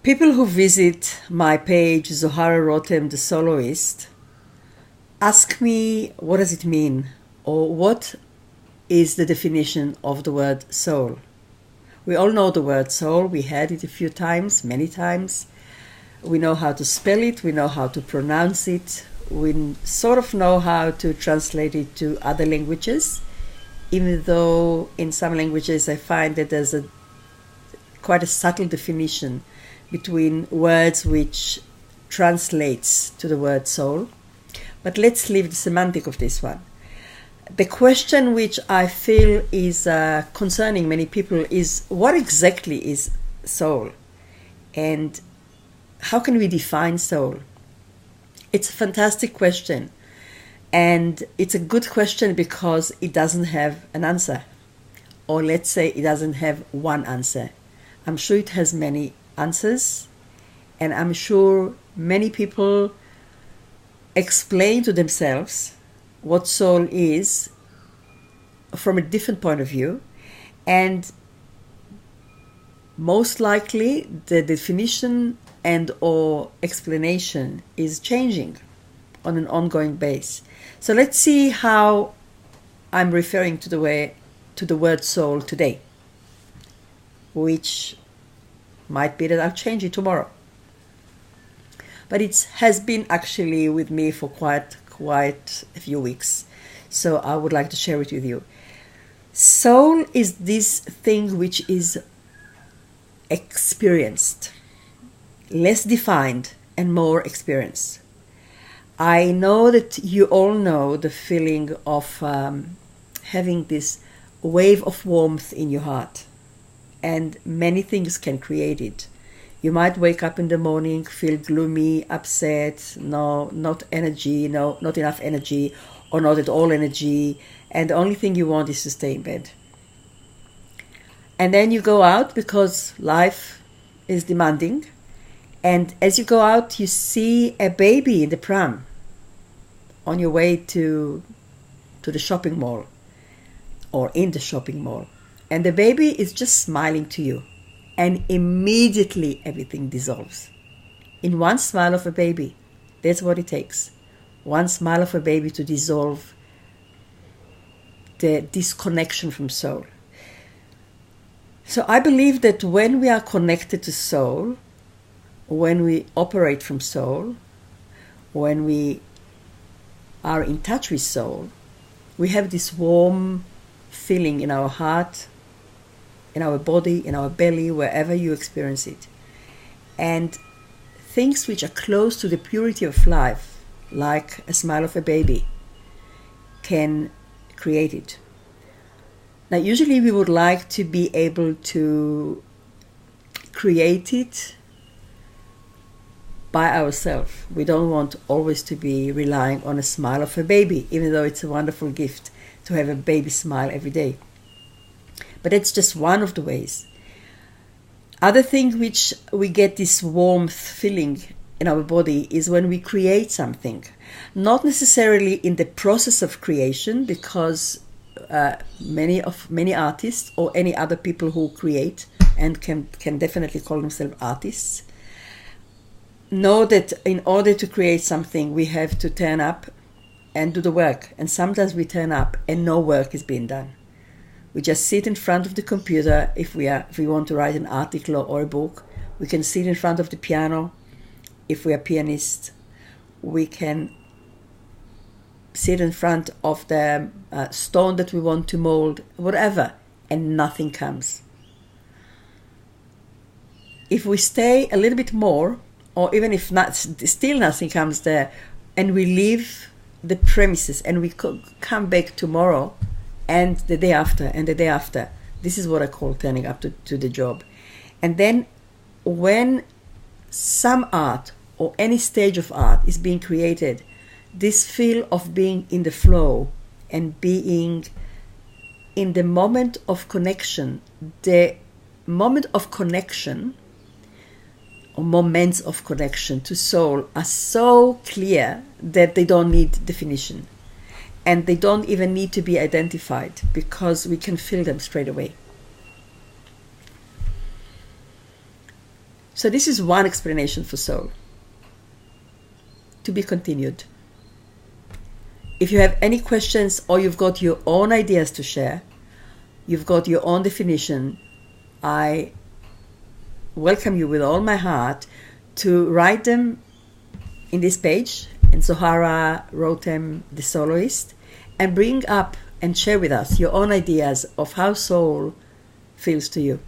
People who visit my page, Zohara Rotem, the soloist, ask me what does it mean, or what is the definition of the word soul. We all know the word soul. We had it a few times, many times. We know how to spell it. We know how to pronounce it. We sort of know how to translate it to other languages, even though in some languages I find that there's quite a subtle definition between words which translates to the word soul. But let's leave the semantic of this one. The question which I feel is concerning many people is, what exactly is soul? And how can we define soul? It's a fantastic question. And it's a good question because it doesn't have an answer. Or let's say it doesn't have one answer. I'm sure it has many answers. And I'm sure many people explain to themselves what soul is from a different point of view, and most likely the definition and or explanation is changing on an ongoing base. So let's see how I'm referring to the word soul today, which might be that I'll change it tomorrow. But it has been actually with me for quite a few weeks. So I would like to share it with you. Soul is this thing which is experienced, less defined and more experienced. I know that you all know the feeling of having this wave of warmth in your heart, and many things can create it. You might wake up in the morning, feel gloomy, upset, not enough energy, or not at all energy, and the only thing you want is to stay in bed. And then you go out because life is demanding, and as you go out, you see a baby in the pram on your way to the shopping mall or in the shopping mall, and the baby is just smiling to you. And immediately everything dissolves. In one smile of a baby, that's what it takes. One smile of a baby to dissolve the disconnection from soul. So I believe that when we are connected to soul, when we operate from soul, when we are in touch with soul, we have this warm feeling in our heart, in our body, in our belly, wherever you experience it. And things which are close to the purity of life, like a smile of a baby, can create it. Now, usually we would like to be able to create it by ourselves. We don't want always to be relying on a smile of a baby, even though it's a wonderful gift to have a baby smile every day. But it's just one of the ways. Other thing which we get this warmth feeling in our body is when we create something. Not necessarily in the process of creation, because many artists or any other people who create and can definitely call themselves artists know that in order to create something we have to turn up and do the work. And sometimes we turn up and no work is being done. We just sit in front of the computer. If we want to write an article or a book, we can sit in front of the piano. If we are pianists, we can sit in front of the stone that we want to mold, whatever, and nothing comes. If we stay a little bit more, or even if not, still nothing comes there, and we leave the premises and we come back tomorrow, and the day after, and the day after. This is what I call turning up to the job. And then when some art or any stage of art is being created, this feel of being in the flow and being in the moment of connection, the moment of connection or moments of connection to soul are so clear that they don't need definition. And they don't even need to be identified because we can feel them straight away. So this is one explanation for soul. To be continued. If you have any questions or you've got your own ideas to share, you've got your own definition, I welcome you with all my heart to write them in this page, in Zohara Rotem, the Soloist, and bring up and share with us your own ideas of how soul feels to you.